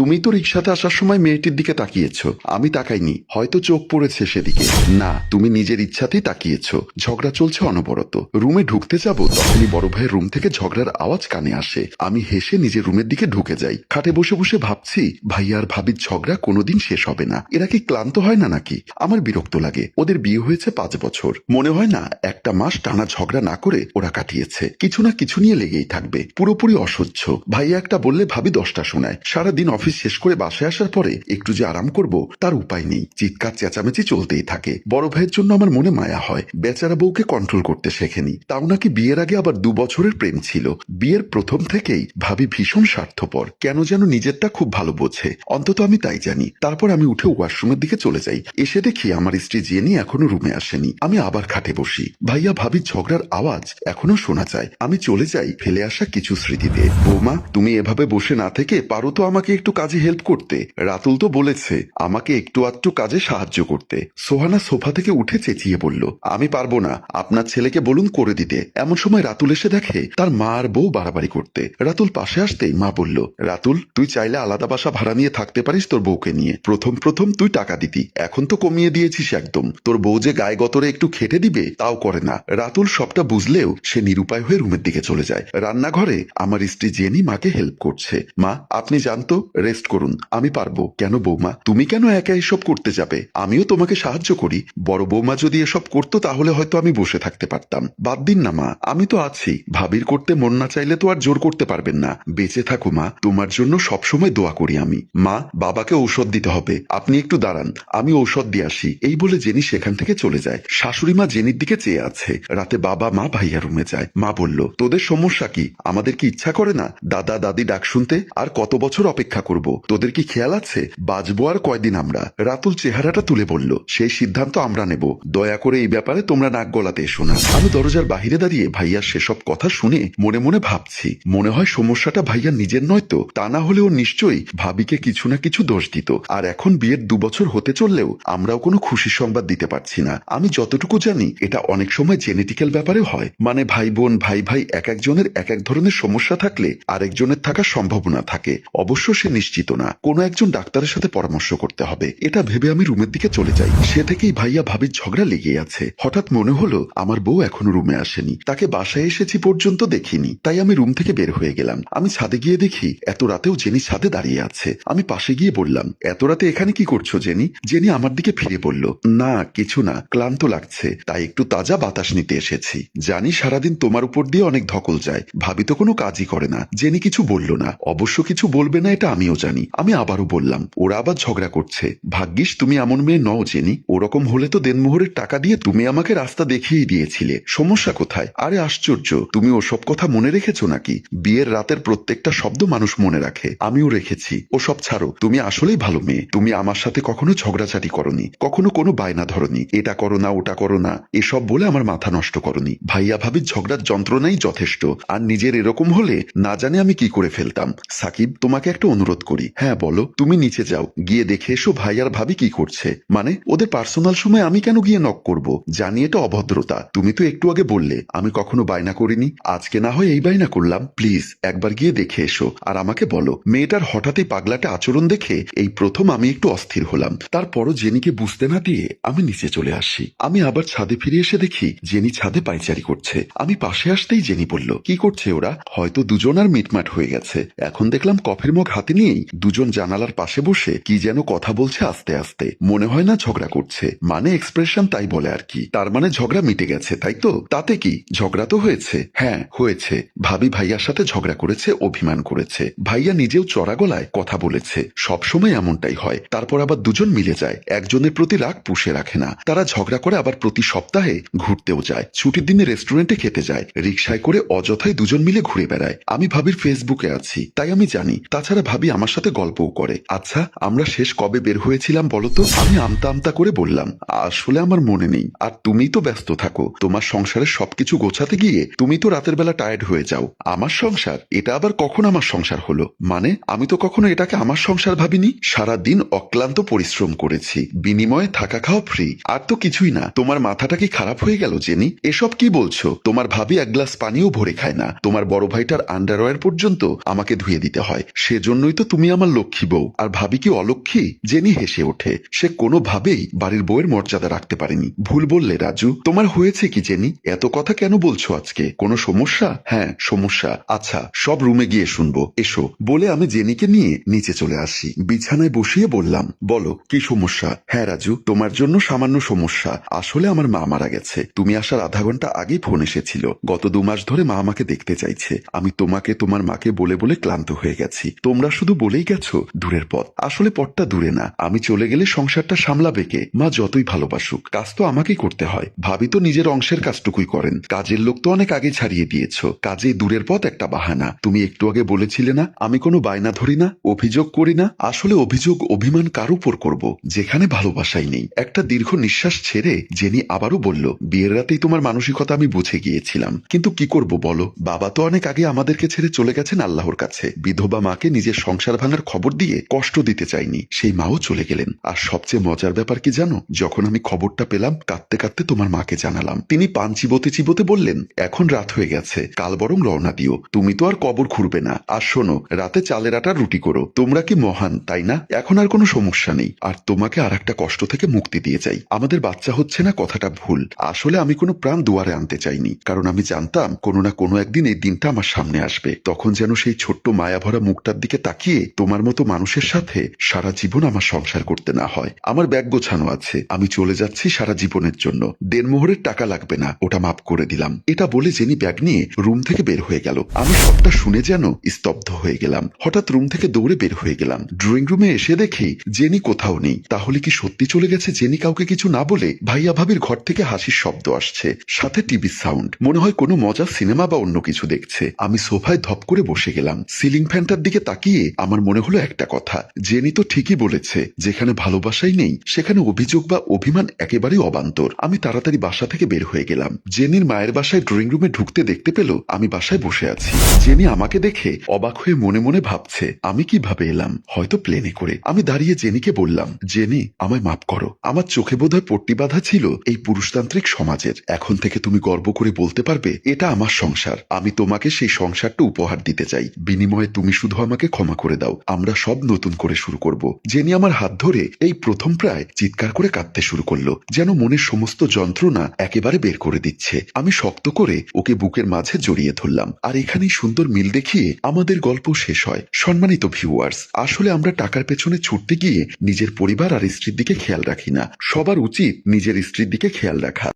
তুমি তো রিক্সাতে আসার সময় মেয়েটির দিকে তাকিয়েছ, আমি তাকাইনি, হয়তো চোখ পড়েছে সেদিকে। না, তুমি নিজের ইচ্ছাতেই তাকিয়েছ। ঝগড়া চলছে অনবরত। রুমে ঢুকতে যাব, তখনই বড় ভাইয়ের রুম থেকে ঝগড়ার আওয়াজ কানে আসে। আমি হেসে নিজের রুমের দিকে ঢুকে যাই। খাটে বসে বসে ভাবছি, ভাইয়া আর ভাবির ঝগড়া কোনোদিন শেষ হবে না। এরা কি ক্লান্ত হয় না নাকি? আমার বিরক্ত লাগে। ওদের বিয়ে হয়েছে 5 বছর, মনে হয় না একটা মাস টানা ঝগড়া না করে ওরা কাটিয়েছে। কিছু না কিছু নিয়ে লেগেই থাকবে, পুরোপুরি অসহ্য। ভাইয়া একটা বললে ভাবি 10টা শোনায়। সারাদিন অফিস শেষ করে বাসায় আসার পরে একটু যে আরাম করব তার উপায় নেই। চিৎকার চেঁচামেচি চলতেই থাকে। বড় ভাইয়ের জন্য আমার মনে মায়া হয়। বেচারা বউকে কন্ট্রোল করতে শেখেনি, তাও নাকি বিয়ের আগে আবার 2 বছরের প্রেম ছিল। বিয়ের প্রথম থেকেই ভাবি ভীষণ স্বার্থপর, কেন যেন নিজেরটা খুব ভালো বোঝে, অন্তত আমি তাই জানি। তারপর আমি উঠে ওয়াশরুমের দিকে চলে যাই। এসে দেখি আমার স্ত্রী জেনি এখনো রুমে আসেনি। আমি আবার খাটে বসি। ভাইয়া ভাবির ঝগড়ার আওয়াজ এখনো শোনা যায়। আমি চলে যাই ফেলে আসা কিছু স্মৃতিতে। বৌমা, তুমি এভাবে বসে না থেকে পারো তো আমাকে একটু কাজে হেল্প করতে। রাতুল তো বলেছে আমাকে একটু আধটু কাজে সাহায্য করতে। সোহানা সোফা থেকে উঠে চেঁচিয়ে বলল, আমি পারবো না, আপনার ছেলেকে বলুন করে দিতে। এমন সময় রাতুল এসে দেখে তার মা আর বউ বাড়াবাড়ি করতে। রাতুল পাশে আসতেই মা বলল, রাতুল, তুই চাইলে আলাদা বাসা ভাড়া নিয়ে থাকতে পারিস তোর বউকে নিয়ে। প্রথম প্রথম তুই টাকা দিতি, এখন তো কমিয়ে দিয়েছিস একদম। তোর বউ যে গায়ে গতরে একটু খেটে দিবে তাও করে না। রাতুল সবটা বুঝলেও সে নিরুপায় হয়ে রুমের দিকে চলে যায়। রান্নাঘরে আমার স্ত্রী জেনি মাকে হেল্প করছে। মা, আপনি জানতো, রেস্ট করুন, আমি পারবো। কেন বৌমা, তুমি কেন একা এসব করতে যাবে? আমিও তোমাকে সাহায্য করি। বড় বৌমা যদি এসব করতো তাহলে হয়তো আমি বসে থাকতে পারতাম। বাদ দিন না মা, আমি তো আছি। ভাবির করতে মন না চাইলে তো আর জোর করতে পারবেন না। বেঁচে থাকো মা, তোমার জন্য সবসময় দোয়া করি আমি। মা, বাবাকে ঔষধ দিতে হবে, আপনি একটু দাঁড়ান, আমি ঔষধ দিয়ে আসি। এই বলে জেনি সেখান থেকে চলে যায়। শাশুড়ি মা জেনির দিকে চেয়ে আছে। রাতে বাবা মা ভাইয়া রুমে যায়। মা বলল, তোদের সমস্যা কি? আমাদের কি ইচ্ছা করে না দাদা দাদি ডাক শুনতে? আর কত বছর অপেক্ষা করব? তোদের কি খেয়াল আছে বাঁচবো আর কয়দিন আমরা? রাতুল চেহারাটা তুলে বলল, সেই সিদ্ধান্ত আমরা নেব। দয়া করে এই ব্যাপারে তোমরা নাক গলাতে এসো না। আমি দরজার বাহিরে দাঁড়িয়ে ভাইয়ার সেসব কথা শুনে মনে মনে ভাবছি, মনে হয় সমস্যাটা ভাইয়ার নিজের নয় তো। তা না হলেও নিশ্চয়ই ভাবিকে কিছু না কিছু দোষ দিত। আর এখন বিয়ের 2 বছর হতে চললেও আমরাও কোনো খুশির সংবাদ দিতে পারছি না। আমি যতটুকু জানি এটা অনেক সময় জেনেটিক্যাল ব্যাপারে হয়। মানে ভাই বোন ভাই ভাই এক একজনের এক এক ধরনের সমস্যা থাকলে আরেকজনের থাকার সম্ভাবনা থাকে। অবশ্য সে নিশ্চিত না, কোনো একজন ডাক্তারের সাথে পরামর্শ করতে হবে। এটা ভেবে আমি রুমের দিকে চলে যাই। সে থেকেই ভাইয়া ভাবির ঝগড়া লেগে আছে। হঠাৎ মনে হলো আমার বউ এখনো রুমে আসেনি, তাকে বাসায় এসেছি পর্যন্ত দেখিনি। তাই আমি রুম থেকে বের হয়ে গেলাম। আমি ছাদে গিয়ে দেখি এত রাতেও জেনি ছাদে দাঁড়িয়ে আছে। আমি পাশে গিয়ে বললাম, এত রাতে এখানে কি করছো জেনি? জেনি আমার দিকে ফিরে বলল, না কিছু না, ক্লান্ত লাগছে তাই একটু তাজা বাতাস নিতে এসেছি। জানি সারাদিন তোমার উপর দিয়ে অনেক ধকল যায়, ভাবি তো কোনো কাজই করে না। জেনি কিছু বলল না। অবশ্য কিছু বলবে না এটা আমিও জানি। আমি আবারও বললাম, ওরা আবার ঝগড়া করছে। ভাগ্যিস তুমি এমন মেয়ে নও জেনি, ওরকম হলে তো দেনমোহরের টাকা দিয়ে তুমি আমাকে রাস্তা দেখিয়ে দিয়েছিলে। সমস্যা কোথায়? আরে আশ্চর্য, তুমি ওসব কথা মনে রেখেছো নাকি? বিয়ের রাতের প্রত্যেকটা শব্দ মানুষ মনে রাখে, আমিও রেখেছি। ওসব ছাড়ো, তুমি আসলেই ভালো মেয়ে। তুমি আমার সাথে কখনো ঝগড়াঝাটি করনি, কখনো কোনো বায়না ধরনি, এটা করো না ওটা করো না এসব বলে আমার মাথা নষ্ট করনি। ভাইয়া ভাবির ঝগড়ার যন্ত্রণাই যথেষ্ট। আর নিজের এরকম হলে না জানি আমি কি করে ফেলতাম। সাকিব, তোমাকে একটা অনুরোধ করি। হ্যাঁ বলো। তুমি নিচে যাও, গিয়ে দেখে এসো ভাই আর ভাবি কি করছে। মানে ওদের পার্সোনাল সময় আমি কেন গিয়ে নক করব? জানি এটা অভদ্রতা। তুমি তো একটু আগে বললে আমি কখনো বায়না করিনি, আজকে না হয় এই বায়না করলাম। প্লিজ একবার গিয়ে দেখে এসো আর আমাকে বলো। মেয়েটার হঠাৎই পাগলাটে আচরণ দেখে এই প্রথম আমি একটু অস্থির হলাম। তারপরও জেনিকে বুঝতে না দিয়ে আমি নিচে চলে আসি। আমি আবার ছাদে ফিরে এসে দেখি জেনি ছাদে পায়চারি করছে। আমি পাশে আসতেই জেনি বলল, কি করছে ওরা? হয়তো দুজন আর মিটমাট হয়ে গেছে। এখন দেখলাম কফির মগ হাতে নিয়েই দুজন জানালার পাশে বসে কি যেন কথা বলছে আস্তে আস্তে। মনে হয় না ঝগড়া করছে, মানে এক্সপ্রেশন তাই বলে আর কি। তার মানে ঝগড়া মিটে গেছে তাই তো? তাতে কি, ঝগড়া তো হয়েছে। হ্যাঁ হয়েছে। ভাবি ভাইয়ার সাথে ঝগড়া করেছে, অভিমান করেছে। ভাইয়া নিজেও চড়া গলায় কথা বলেছে। সবসময় এমনটাই হয়। তারপর আবার দুজন মিলে যায়, একজনের প্রতি রাগ পুষে রাখে না। তারা ঝগড়া করে আবার প্রতি সপ্তাহে ঘুরতেও যায়, ছুটির দিনে রেস্টুরেন্টে খেতে যায়, রিকশায় করে অযথাই দুজন মিলে ঘুরে বেড়ায়। আমি ভাবির ফেসবুকে আছি তাই আমি জানি। তাছাড়া ভাবি আমার সাথে গল্পও করে। আচ্ছা, আমরা শেষ কবে বের হয়েছিলাম বলতো? আমি আমতা আমতা করে বললাম, আসলে আমার মনে নেই। আর তুমি তো ব্যস্ত থাকো, তোমার সংসারের সবকিছু গোছাতে গিয়ে তুমি তো রাতের বেলা টায়ার্ড হয়ে যাও। আমার সংসার? এটা আবার কখন আমার সংসার হলো? মানে আমি তো কখনো এটাকে আমার সংসার ভাবিনি। সারা দিন অক্লান্ত পরিশ্রম করেছি, বিনিময়ে থাকা খাওয়া ফ্রি। আর তো কিছুই না। তোমার মাথাটা কি খারাপ হয়ে গেল জেনি? এসব কি বলছো? তোমার ভাবি এক গ্লাস পানিও ভরে খায় না। তোমার বড় ভাইটার আন্ডারওয়্যার পর্যন্ত আমাকে ধুয়ে দিতে হয়। সেজন্যই তো তুমি আমার লক্ষ্মী বউ, আর ভাবি কি অলক্ষ্মী? জেনি হেসে ওঠে। সে কোনোভাবেই বাড়ির বউয়ের মর্যাদা রাখতে পারেনি। ভুল বললে রাজু। তোমার হয়েছে কি জেনি? এত কথা কেন বলছো আজকে? কোনো সমস্যা? হ্যাঁ সমস্যা। আচ্ছা সব রুমে গিয়ে শুনবো, এসো। বলে আমি জেনিকে নিয়ে নিচে চলে আসি। বিছানায় বসিয়ে বললাম, বলো কি সমস্যা? হ্যাঁ রাজু, তোমার জন্য সামান্য সমস্যা। আসলে আমার মা মারা গেছে। তুমি আসার আধা ঘন্টা আগেই ফোন এসেছিল। গত 2 মাস ধরে মা আমাকে দেখতে চাইছে। আমি তোমাকে তোমার মাকে বলে বলে ক্লান্ত হয়ে গেছি। তোমরা শুধু বলেই গেছো দূরের পথ। আসলে পথটা দূরে না। আমি চলে গেলে সংসারটা সামলাবে কে? মা যতই ভালোবাসুক, কাজ তো আমাকেই করতে হয়। ভাবি তো নিজের অংশের কাজটুকুই করেন। কাজের লোক তো অনেক আগে ছাড়িয়ে দিয়েছো। কাজেই দূরের পথ একটা বাহানা। তুমি একটু আগে বলেছিলে না আমি কোনো বায়না ধরি না, অভিযোগ করি না। আসলে অভিযোগ অভিমান কার উপর করব যেখানে ভালোবাসাই নেই? একটা দীর্ঘ নিঃশ্বাস ছেড়ে জেনি আবারও বলল, বিয়ের রাতেই তোমার মানসিকতা আমি বুঝে গিয়েছিলাম। কিন্তু কি করব বলো? বাবা তো অনেক আগে আমাদেরকে ছেড়ে চলে গেছেন আল্লাহর কাছে। বিধবা মাকে নিজের সংসার ভাঙার খবর দিয়ে কষ্ট দিতে চাইনি। সেই মাও চলে গেলেন। আর সবচেয়ে মজার ব্যাপার কি জানো? যখন আমি খবরটা পেলাম কাঁদতে কাঁদতে তোমার মাকে জানালাম। তিনি পান চিবোতে চিবোতে বললেন, এখন রাত হয়ে গেছে, কাল বরং রওনা দিও। তুমি তো আর কবর খুঁড়বে না। আর শোনো, রাতে চালের আটা রুটি করো। তোমরা কি মহান তাই না? এখন আর কোনো সমস্যা নেই। আর তোমাকে আর একটা কষ্ট থেকে মুক্তি দিয়ে যাই। আমাদের বাচ্চা হচ্ছে না কথাটা ভুল। আসলে আমি কোনো প্রাণ দুয়ারে আনতে চাইনি, কারণ আমি জানতাম কোনো না কোনো একদিন এই দিনটা আমার সামনে আসবে। তখন যেন সেই ছোট্ট মায়াভরা মুখটার দিকে তাকিয়ে তোমার মতো মানুষের সাথে সারা জীবন আমার সংসার করতে না হয়। আমার ব্যাগ গোছানো আছে, আমি চলে যাচ্ছি সারা জীবনের জন্য। দেড়মোহরের টাকা লাগবে না, ওটা মাফ করে দিলাম। এটা বলে জেনি ব্যাগ নিয়ে রুম থেকে বের হয়ে গেল। আমি সবটা শুনে যেন স্তব্ধ হয়ে গেলাম। হঠাৎ রুম থেকে দৌড়ে বের হয়ে গেলাম। ড্রয়িং রুমে এসে দেখি জেনি কোথাও নেই। তাহলে কি সত্যি চলে গেছে জেনি কাউকে কিছু না বলে? ভাইয়া ভাবির ঘর থেকে হাসির শব্দ আসছে, সাথে টিভি সাউন্ড। মনে হয় কোনো মজার সিনেমা বা অন্য কিছু দেখছে। আমি সোফায় ধপ করে বসে গেলাম। সিলিং ফ্যানটার দিকে তাকিয়ে আমার মনে হলো একটা কথা, জেনি তো ঠিকই বলেছে, যেখানে ভালোবাসাই নেই সেখানে অভিযোগ বা অভিমান একেবারেই অবান্তর। আমি তাড়াতাড়ি বাসা থেকে বের হয়ে গেলাম। জেনির মায়ের বাসায় ড্রয়িং রুমে ঢুকতে দেখতে পেল আমি বাসায় বসে আছি। জেনি আমাকে দেখে অবাক হয়ে মনে মনে ভাবছে আমি কিভাবে এলাম, হয়তো প্লেনে করে। আমি দাঁড়িয়ে জেনিকে বললাম, জেনি আমায় মাফ করো। আমার চোখে বোধহয় পট্টি বাঁধা ছিল এই পুরুষতান্ত্রিক সমাজের। এখন থেকে তুমি গর্ব করে বলতে পারবে এটা আমার সংসার। আমি তোমাকে সেই সংসারটা উপহার দিতে চাই। বিনিময়ে তুমি শুধু আমাকে ক্ষমা করে দাও। আমরা সব নতুন করে শুরু করব। জেনি আমার হাত ধরে এই প্রথম প্রায় চিৎকার করে কাঁদতে শুরু করলো, যেন মনের সমস্ত যন্ত্রণা একেবারে বের করে দিচ্ছে। আমি শক্ত করে ওকে বুকের মাঝে জড়িয়ে ধরলাম। আর এখানেই সুন্দর মিল দেখিয়ে আমাদের গল্প শেষ হয়। সম্মানিত ভিউয়ার্স, আসলে আমরা টাকার পেছনে ছুটতে গিয়ে নিজের পরিবার আর স্ত্রীর দিকে খেয়াল রাখি না। সবার উচিত নিজের স্ত্রীর দিকে খেয়াল রাখা।